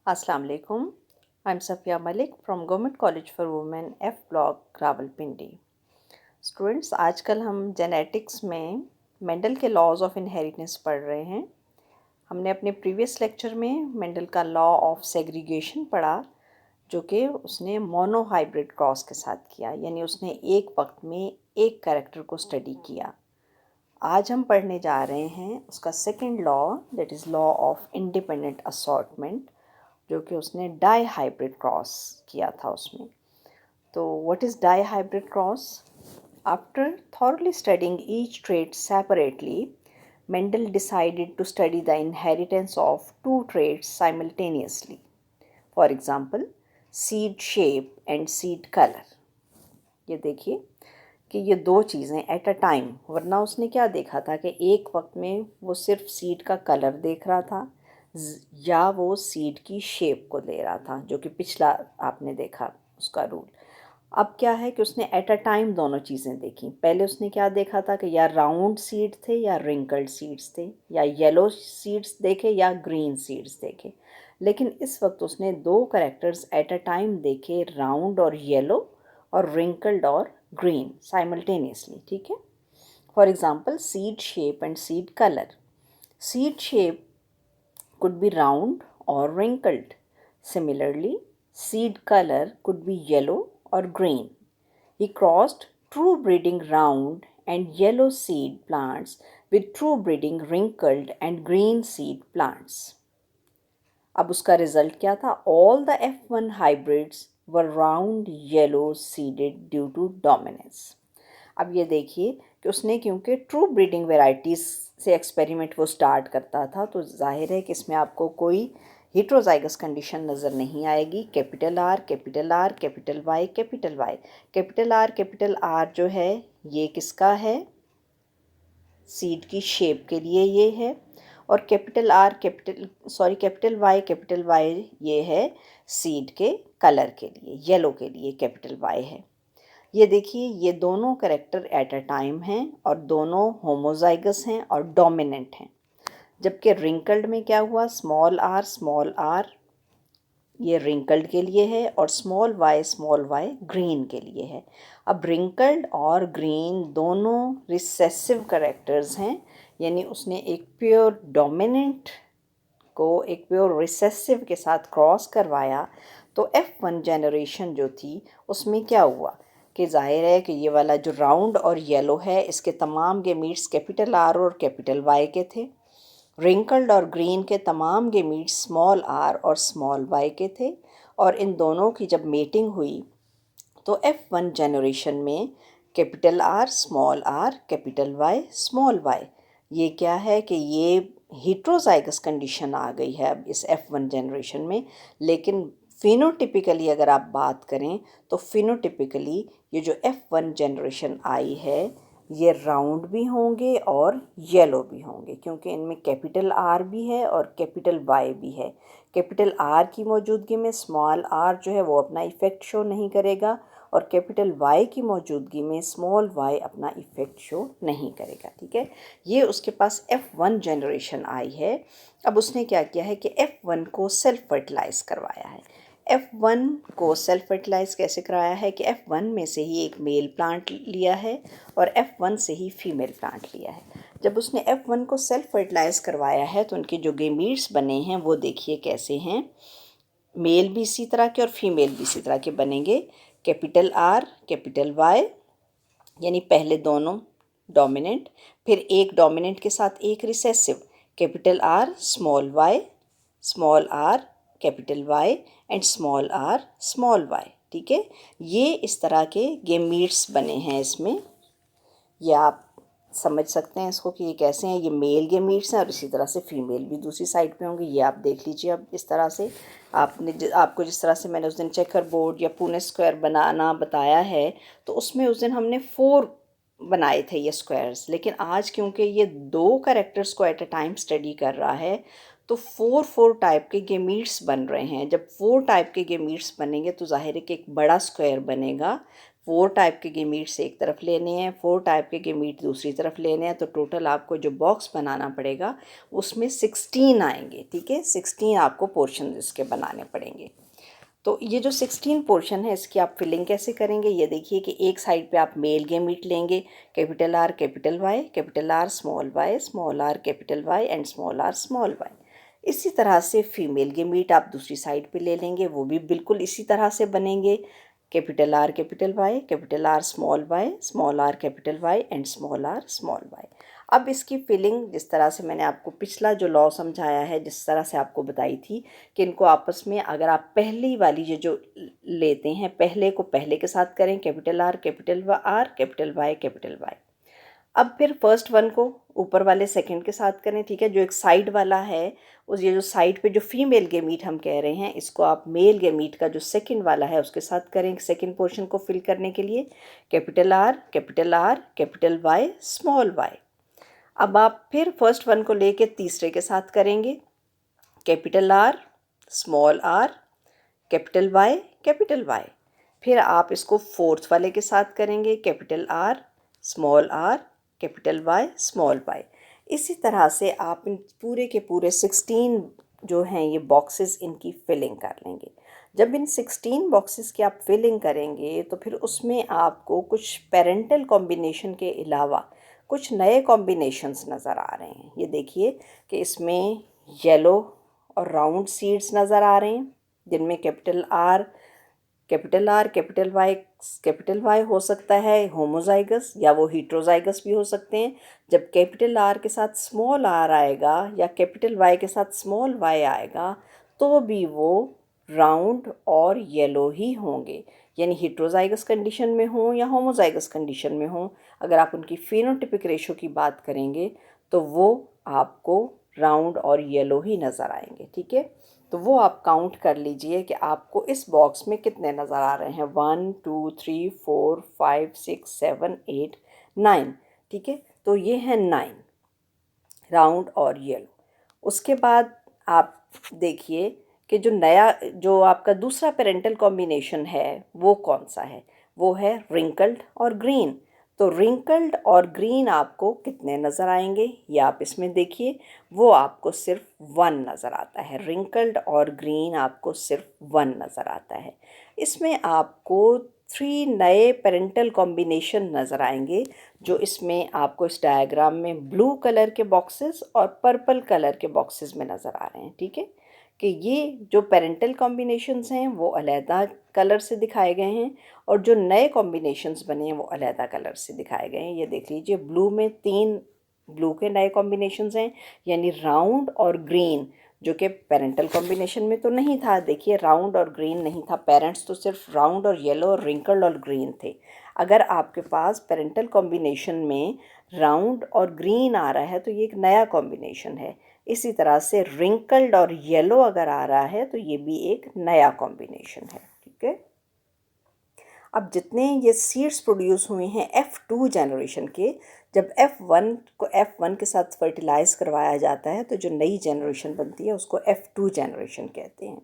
Assalamu alaikum. I'm Safia Malik from Government College for Women F Block Rawalpindi. Students, आजकल हम genetics में Mendel के laws of inheritance पढ़ रहे हैं। हमने अपने प्रीवियस लेक्चर में मेंडल का लॉ ऑफ सेग्रीगेशन पढ़ा, जो कि उसने मोनोहाइब्रिड क्रॉस के साथ किया, यानी उसने एक वक्त में एक कैरेक्टर को स्टडी किया। आज हम पढ़ने जा रहे हैं उसका second law, that is law of independent assortment, जो कि उसने डाई हाइब्रिड क्रॉस किया था उसमें। तो what is dihybrid cross? After thoroughly studying each trait separately, Mendel decided to study the inheritance of two traits simultaneously. For example, seed shape and seed color. ये देखिए कि ये दो चीज़ें एट अ टाइम, वरना उसने क्या देखा था कि एक वक्त में वो सिर्फ सीड का कलर देख रहा था या वो सीड की शेप को ले रहा था, जो कि पिछला आपने देखा उसका रूल। अब क्या है कि उसने एट अ टाइम दोनों चीज़ें देखी। पहले उसने क्या देखा था कि या राउंड सीड थे या रिंकल्ड सीड्स थे, या येलो सीड्स देखे या ग्रीन सीड्स देखे। लेकिन इस वक्त उसने दो करेक्टर्स एट अ टाइम देखे, राउंड और येलो और wrinkled or green simultaneously. ठीक है। For example, seed shape and seed color. Seed shape could be round or wrinkled. Similarly, seed color could be yellow or green. He crossed true breeding round and yellow seed plants with true breeding wrinkled and green seed plants. अब उसका result क्या था? All the F1 hybrids were round yellow seeded due to dominance. अब ये देखिए कि उसने, क्योंकि ट्रू ब्रीडिंग वेराइटीज़ से एक्सपेरिमेंट वो स्टार्ट करता था, तो जाहिर है कि इसमें आपको कोई हिट्रोजाइगस कंडीशन नज़र नहीं आएगी। Capital R, capital R, capital Y, capital Y. Capital R जो है ये किसका है? सीड की शेप के लिए ये है। और कैपिटल वाई ये है सीड के कलर के लिए, येलो के लिए कैपिटल वाई है। ये देखिए, ये दोनों करेक्टर एट अ टाइम हैं और दोनों होमोजाइगस हैं और डोमिनेंट हैं। जबकि रिंकल्ड में क्या हुआ? स्मॉल आर ये रिंकल्ड के लिए है और स्मॉल वाई ग्रीन के लिए है। अब रिंकल्ड और ग्रीन दोनों रिसेसिव करेक्टर्स हैं, यानी उसने एक प्योर डोमिनेंट को एक प्योर रिसेसिव के साथ क्रॉस करवाया। तो F1 जनरेशन जो थी उसमें क्या हुआ कि जाहिर है कि ये वाला जो राउंड और येलो है, इसके तमाम गेमीट्स कैपिटल आर और कैपिटल वाई के थे। रिंकल्ड और ग्रीन के तमाम गेमीट्स स्मॉल आर और स्मॉल वाई के थे। और इन दोनों की जब मेटिंग हुई तो F1 जनरेशन में capital R, capital Y, small Y, ये क्या है कि ये हीट्रोजाइगस कंडीशन आ गई है अब इस F1 जनरेशन में। लेकिन फिनोटिपिकली अगर आप बात करें तो फिनोटिपिकली ये जो F1 जनरेशन आई है ये राउंड भी होंगे और येलो भी होंगे, क्योंकि इनमें कैपिटल आर भी है और कैपिटल वाई भी है। कैपिटल आर की मौजूदगी में स्मॉल आर जो है वो अपना इफ़ेक्ट शो नहीं करेगा और कैपिटल वाई की मौजूदगी में स्मॉल वाई अपना इफ़ेक्ट शो नहीं करेगा। ठीक है, ये उसके पास F1 जनरेशन आई है। अब उसने क्या किया है कि F1 को सेल्फ फर्टिलाइज़ करवाया है। F1 को सेल्फ फर्टिलाइज़ कैसे कराया है कि F1 में से ही एक मेल प्लांट लिया है और F1 से ही फीमेल प्लांट लिया है। जब उसने F1 को सेल्फ फर्टिलाइज़ करवाया है तो उनके जो गेमीट्स बने हैं वो देखिए कैसे हैं। मेल भी इसी तरह के और फीमेल भी इसी तरह के बनेंगे। कैपिटल आर, कैपिटल वाई, यानी पहले दोनों डोमिनेंट, फिर एक डोमिनेंट के साथ एक recessive, capital R, small R, capital Y and small R, small Y. ठीक है, ये इस तरह के गेमीट्स बने हैं इसमें। ये आप समझ सकते हैं इसको कि ये कैसे हैं। ये मेल गेमीट्स हैं और इसी तरह से फीमेल भी दूसरी साइड पे होंगे। ये आप देख लीजिए। अब इस तरह से आपको जिस तरह से मैंने उस दिन चेकर बोर्ड या पुणे स्क्वायर बनाना बताया है, तो उसमें उस दिन हमने 4 बनाए थे ये स्क्वायर्स। लेकिन आज क्योंकि ये 2 कैरेक्टर्स को एट अ टाइम स्टडी कर रहा है तो 4 टाइप के गेमीट्स बन रहे हैं। जब 4 टाइप के गेमीट्स बनेंगे तो जाहिर है कि एक बड़ा स्क्वायर बनेगा। 4 टाइप के गेमीट्स एक तरफ लेने हैं, 4 टाइप के गेमीट दूसरी तरफ लेने हैं, तो टोटल आपको जो बॉक्स बनाना पड़ेगा उसमें 16 आएंगे। ठीक है, 16 आपको पोर्शन इसके बनाने पड़ेंगे। तो ये जो 16 पोर्शन है इसकी आप फिलिंग कैसे करेंगे, ये देखिए कि एक साइड पे आप मेल गेमीट लेंगे, capital R capital Y, capital R small R capital Y and small Y. इसी तरह से फीमेल गेमीट आप दूसरी साइड पे ले लेंगे, वो भी बिल्कुल इसी तरह से बनेंगे, capital R capital R small R capital Y and small R small Y. अब इसकी फिलिंग जिस तरह से मैंने आपको पिछला जो लॉ समझाया है, जिस तरह से आपको बताई थी कि इनको आपस में अगर आप पहली वाली जो लेते हैं, पहले को पहले के साथ करें, capital R capital Y capital Y. अब फिर फर्स्ट वन को ऊपर वाले सेकंड के साथ करें। ठीक है, जो एक साइड वाला है उस ये जो साइड पे जो फीमेल गेमीट हम कह रहे हैं, इसको आप मेल गेमीट का जो सेकंड वाला है उसके साथ करें सेकंड पोर्शन को फिल करने के लिए, capital R capital Y small Y. अब आप फिर फर्स्ट वन को लेके तीसरे के साथ करेंगे, कैपिटल आर कैपिटल वाई। फिर आप इसको फोर्थ वाले के साथ करेंगे, capital R capital Y small Y. इसी तरह से आप इन पूरे के पूरे 16 जो हैं ये बॉक्सेस इनकी फिलिंग कर लेंगे। जब इन 16 बॉक्सेस की आप फिलिंग करेंगे तो फिर उसमें आपको कुछ पेरेंटल कॉम्बिनेशन के अलावा कुछ नए कॉम्बिनेशंस नज़र आ रहे हैं। ये देखिए कि इसमें येलो और राउंड सीड्स नज़र आ रहे हैं, जिनमें कैपिटल आर कैपिटल वाई हो सकता है होमोजाइगस, या वो हीट्रोजाइगस भी हो सकते हैं। जब कैपिटल आर के साथ स्मॉल आर आएगा या कैपिटल वाई के साथ स्मॉल वाई आएगा तो भी वो राउंड और येलो ही होंगे, यानी हीट्रोजाइगस कंडीशन में हो या होमोजाइगस कंडीशन में हो। अगर आप उनकी फिनोटिपिक रेशो की बात करेंगे तो वो आपको राउंड और येलो ही नज़र आएंगे। ठीक है, तो वो आप काउंट कर लीजिए कि आपको इस बॉक्स में कितने नज़र आ रहे हैं, 1 2 3 4 5 6 7 8 9। ठीक है, तो ये है 9 राउंड और येलो। उसके बाद आप देखिए कि जो आपका दूसरा पेरेंटल कॉम्बिनेशन है वो कौन सा है, वो है रिंकल्ड और ग्रीन। तो रिंकल्ड और ग्रीन आपको कितने नज़र आएंगे, ये आप इसमें देखिए, वो आपको सिर्फ 1 नज़र आता है। रिंकल्ड और ग्रीन आपको सिर्फ 1 नज़र आता है। इसमें आपको 3 नए पेरेंटल कॉम्बिनेशन नज़र आएंगे, जो इसमें आपको इस डायग्राम में ब्लू कलर के बॉक्सेस और पर्पल कलर के बॉक्सेस में नज़र आ रहे हैं। ठीक है, कि ये जो पेरेंटल कॉम्बिनेशंस हैं वो अलहदा कलर से दिखाए गए हैं और जो नए कॉम्बिनेशंस बने हैं वो अलहदा कलर से दिखाए गए हैं। ये देख लीजिए, ब्लू में 3 ब्लू के नए कॉम्बिनेशंस हैं, यानी राउंड और ग्रीन, जो कि पेरेंटल कॉम्बिनेशन में तो नहीं था। देखिए, राउंड और ग्रीन नहीं था, पेरेंट्स तो सिर्फ राउंड और येलो और रिंकल्ड और ग्रीन थे। अगर आपके पास पेरेंटल कॉम्बिनेशन में राउंड और ग्रीन आ रहा है तो ये एक नया कॉम्बिनेशन है। इसी तरह से रिंकल्ड और येलो अगर आ रहा है तो ये भी एक नया कॉम्बिनेशन है। ठीक है, अब जितने ये सीड्स प्रोड्यूस हुए हैं F2 जनरेशन के, जब F1 के साथ फर्टिलाइज करवाया जाता है तो जो नई जनरेशन बनती है उसको F2 जनरेशन कहते हैं।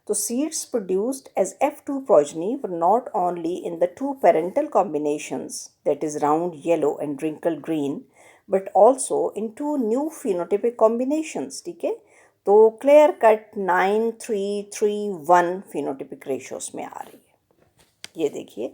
तो seeds produced as F2 progeny were not only in the 2 parental combinations, that is round yellow and wrinkled green, but also in 2 new phenotypic combinations. ठीक है, तो clear cut 9-3-3-1 phenotypic ratios में आ रही है। ये देखिए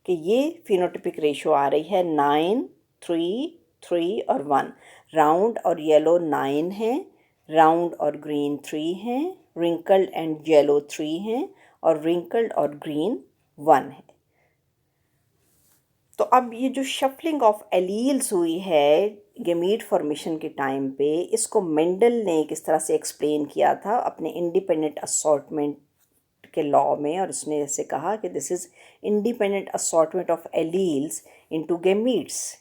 कि ये phenotypic ratio आ रही है 9-3-3 और 1। राउंड और येलो 9 है, राउंड और ग्रीन 3 हैं, रिंकल्ड एंड येलो 3 हैं और रिंकल्ड और ग्रीन 1 है। तो अब ये जो शफलिंग ऑफ एलील्स हुई है गेमीट फॉर्मेशन के टाइम पे, इसको मेंडल ने किस तरह से एक्सप्लेन किया था अपने इंडिपेंडेंट असॉर्टमेंट के लॉ में, और उसने ऐसे कहा कि this is independent assortment of alleles into gametes.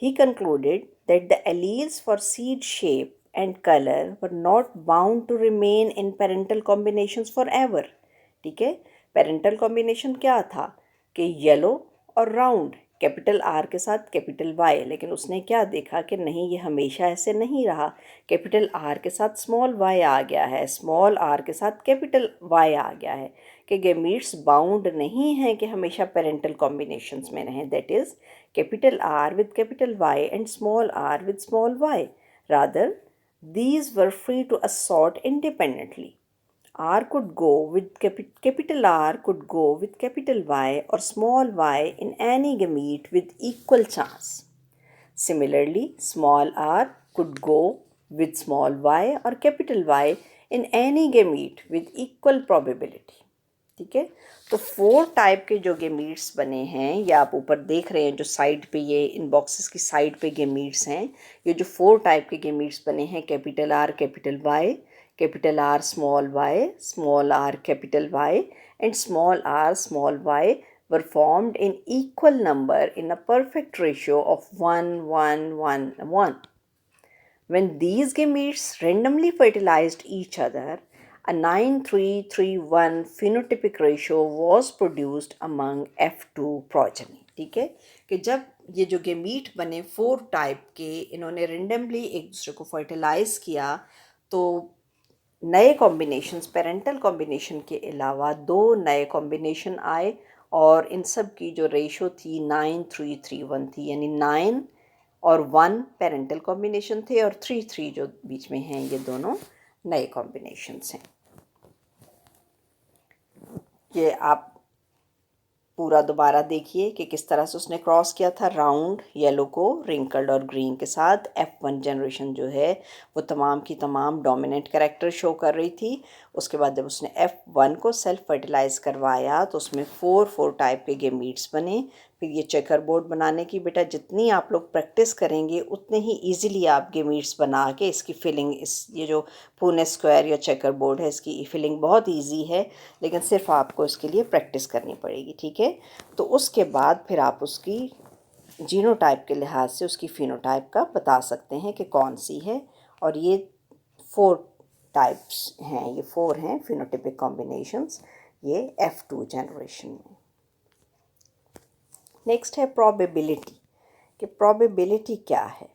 He concluded that the alleles for seed shape and color were not bound to remain in parental combinations forever. ठीक है, पेरेंटल कॉम्बिनेशन क्या था कि येलो और राउंड कैपिटल आर के साथ capital Y, लेकिन उसने क्या देखा कि नहीं, ये हमेशा ऐसे नहीं रहा। कैपिटल आर के साथ स्मॉल वाई आ गया है, स्मॉल आर के साथ कैपिटल वाई आ गया है, कि गेमीट्स बाउंड नहीं हैं कि हमेशा पेरेंटल कॉम्बिनेशंस में रहें। That is capital R with capital Y and small R with small Y, rather these were free to assort independently. R could go with capital R could go with capital Y or small y in any gamete with equal chance. Similarly, small r could go with small y or capital Y in any gamete with equal probability. ठीक है, तो 4 type के जो gametes बने हैं, ये आप ऊपर देख रहे हैं जो साइड पे, ये इन बॉक्सेस की साइड पे गेमीट्स हैं। ये जो 4 टाइप के गेमीट्स बने हैं, capital R capital Y, capital R small R capital Y and small R small Y were formed in equal number in a perfect ratio of 1 1 1 1. When these gametes randomly fertilized each other, a 9:3:3:1 phenotypic ratio was produced among F2 progeny. ठीक है, कि जब ये जो gamete बने 4 type के, इन्होंने randomly एक दूसरे को फर्टिलाइज किया, तो नए कॉम्बिनेशंस, पेरेंटल कॉम्बिनेशन के अलावा 2 नए कॉम्बिनेशन आए, और इन सब की जो रेशो थी 9:3:3:1 थी, यानी 9 और 1 पेरेंटल कॉम्बिनेशन थे, और 3 जो बीच में हैं, ये दोनों नए कॉम्बिनेशंस हैं। ये आप पूरा दोबारा देखिए कि किस तरह से उसने क्रॉस किया था राउंड येलो को रिंकल्ड और ग्रीन के साथ। F1 जनरेशन जो है वो तमाम की तमाम डोमिनेंट कैरेक्टर शो कर रही थी। उसके बाद जब उसने F1 को सेल्फ फर्टिलाइज करवाया तो उसमें 4 टाइप के गेमीट्स बने। फिर ये चेकर बोर्ड बनाने की, बेटा जितनी आप लोग प्रैक्टिस करेंगे उतने ही ईजिली आप गेमीट्स बना के इसकी फिलिंग, इस ये जो पूने स्क्वायर या चेकर बोर्ड है, इसकी फिलिंग बहुत ईजी है, लेकिन सिर्फ आपको इसके लिए प्रैक्टिस करनी पड़ेगी। ठीक है, तो उसके बाद फिर आप उसकी जीनोटाइप के लिहाज से उसकी फिनोटाइप का बता सकते हैं कि कौन सी है। और ये 4 टाइप्स हैं, ये 4 हैं फिनोटिपिक कॉम्बिनेशंस, ये F2 जनरेशन में। नेक्स्ट है प्रोबेबिलिटी, कि प्रोबेबिलिटी क्या है।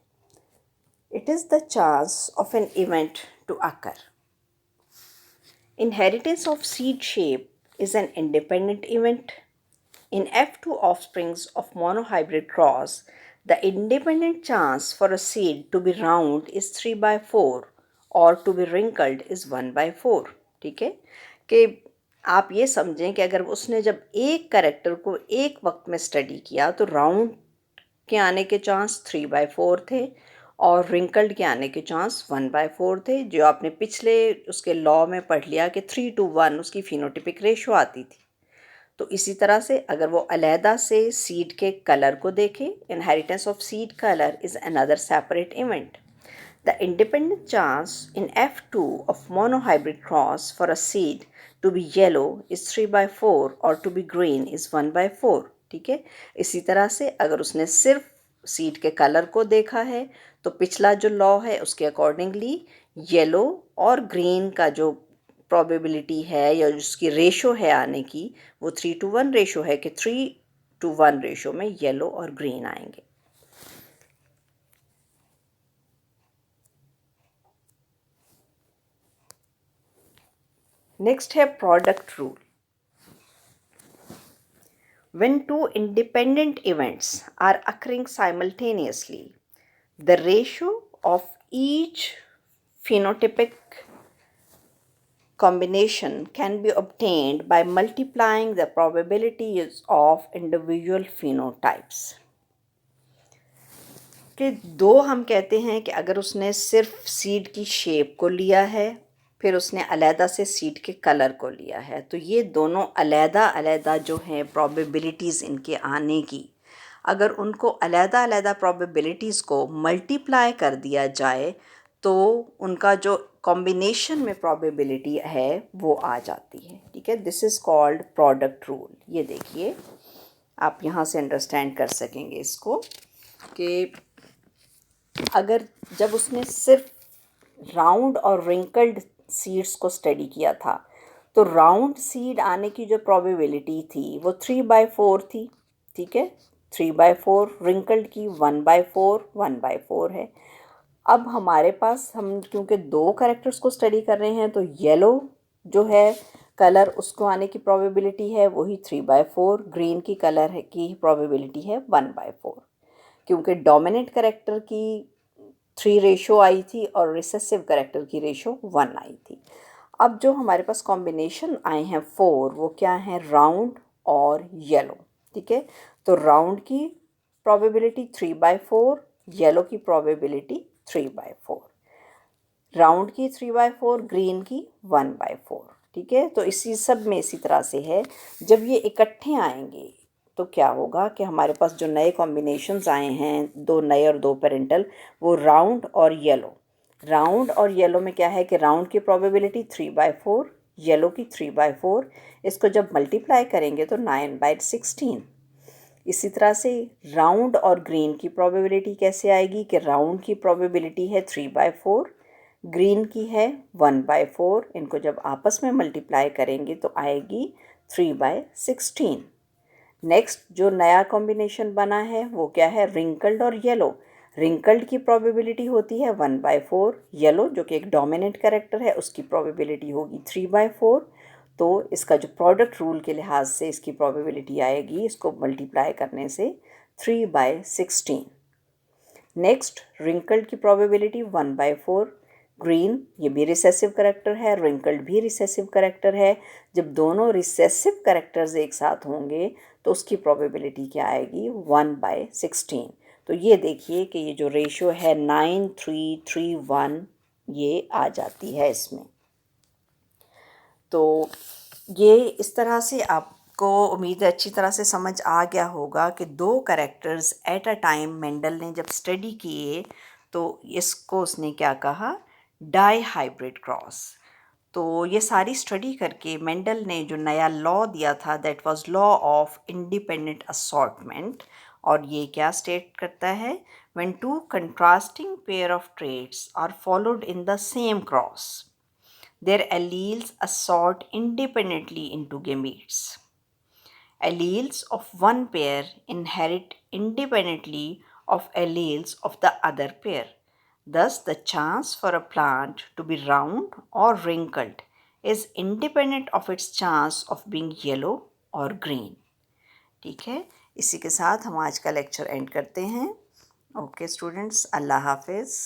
It is the chance of an event to occur. Inheritance of seed shape is an independent event. In F2 offsprings of monohybrid cross, the independent chance for a seed to be round is 3/4 or to be wrinkled is 1/4. ठीक है, कि आप ये समझें कि अगर उसने जब एक कैरेक्टर को एक वक्त में स्टडी किया तो राउंड के आने के चांस 3/4 थे और रिंकल्ड के आने के चांस 1/4 थे, जो आपने पिछले उसके लॉ में पढ़ लिया कि 3:1 उसकी फिनोटिपिक रेशो आती थी। तो इसी तरह से अगर वो अलहदा से सीड के कलर को देखें, inheritance of seed colour is another separate event. The independent chance in F2 of monohybrid cross for a seed to be yellow is 3/4 और टू बी ग्रीन इज़ 1/4। ठीक है, इसी तरह से अगर उसने सिर्फ सीड के कलर को देखा है तो पिछला जो लॉ है उसके अकॉर्डिंगली येलो और ग्रीन का जो प्रोबेबिलिटी है या उसकी रेशो है आने की, वो 3:1 रेशो है कि 3:1 रेशो में येलो और ग्रीन आएंगे। नेक्स्ट है product rule. When 2 independent events are occurring simultaneously, the ratio of each phenotypic combination can be obtained by multiplying the probabilities of individual phenotypes. कि 2 हम कहते हैं कि अगर उसने सिर्फ सीड की शेप को लिया है, फिर उसने अलहदा से सीड के कलर को लिया है, तो ये दोनों अलहदा जो हैं प्रोबेबिलिटीज़ इनके आने की, अगर उनको अलहदा प्रोबेबिलिटीज़ को मल्टीप्लाई कर दिया जाए तो उनका जो कॉम्बिनेशन में प्रोबेबिलिटी है वो आ जाती है। ठीक है, this is called product rule. ये देखिए, आप यहाँ से अंडरस्टैंड कर सकेंगे इसको कि अगर जब उसने सिर्फ राउंड और रिंकल्ड सीड्स को स्टडी किया था तो राउंड सीड आने की जो प्रोबेबिलिटी थी वो 3/4 थी। ठीक है, 3/4, रिंकल्ड की 1/4 1/4 है। अब हमारे पास हम क्योंकि दो कैरेक्टर्स को स्टडी कर रहे हैं तो येलो जो है कलर उसको आने की प्रोबेबिलिटी है वही 3/4, ग्रीन की कलर है की प्रोबेबिलिटी है 1/4। क्योंकि डोमिनेंट कैरेक्टर की 3 रेशो आई थी और रिसेसिव कैरेक्टर की रेशो 1 आई थी। अब जो हमारे पास कॉम्बिनेशन आए हैं 4 वो क्या हैं, राउंड और येलो। ठीक है, तो राउंड की प्रोबेबिलिटी 3/4, येलो की प्रोबेबिलिटी 3/4, राउंड की 3/4, ग्रीन की 1/4। ठीक है, तो इसी सब में इसी तरह से है। जब ये इकट्ठे आएंगे तो क्या होगा कि हमारे पास जो नए कॉम्बिनेशंस आए हैं, दो नए और दो पेरेंटल, वो राउंड और येलो। राउंड और येलो में क्या है कि राउंड की प्रोबेबिलिटी 3/4, येलो की 3/4। इसको जब मल्टीप्लाई करेंगे तो 9/16। इसी तरह से राउंड और ग्रीन की प्रोबेबिलिटी कैसे आएगी कि राउंड की प्रोबेबिलिटी है 3/4, ग्रीन की है 1/4। इनको जब आपस में मल्टीप्लाई करेंगे तो आएगी 3/16। नेक्स्ट जो नया कॉम्बिनेशन बना है वो क्या है, रिंकल्ड और येलो। रिंकल्ड की प्रोबेबिलिटी होती है 1/4, येलो जो कि एक डोमिनेंट कैरेक्टर है उसकी प्रोबेबिलिटी होगी 3/4। तो इसका जो प्रोडक्ट रूल के लिहाज से इसकी प्रोबेबिलिटी आएगी इसको मल्टीप्लाई करने से 3/16। नेक्स्ट रिंकल्ड की प्रोबेबिलिटी 1/4, ग्रीन ये भी रिसेसिव करेक्टर है, रिंकल्ड भी रिसेसिव करेक्टर है। जब दोनों रिसेसिव करेक्टर्स एक साथ होंगे तो उसकी प्रोबेबिलिटी क्या आएगी, 1/16। तो ये देखिए कि ये जो रेशो है 9:3:3:1 ये आ जाती है इसमें। तो ये इस तरह से आपको उम्मीद है अच्छी तरह से समझ आ गया होगा कि दो characters at a time Mendel ने जब स्टडी किए तो इसको उसने क्या कहा, डाई हाइब्रिड क्रॉस। तो ये सारी स्टडी करके मेंडल ने जो नया लॉ दिया था that was law of independent assortment. और ये क्या स्टेट करता है, when two contrasting pair of traits are followed in the same cross their alleles assort independently into gametes. Alleles of one pair inherit independently of alleles of the other pair. Thus, the chance for a plant to be round or wrinkled is independent of its chance of being yellow or green. ठीक है, इसी के साथ हम आज का lecture and करते हैं। ओके स्टूडेंट्स, अल्लाह हाफिज़।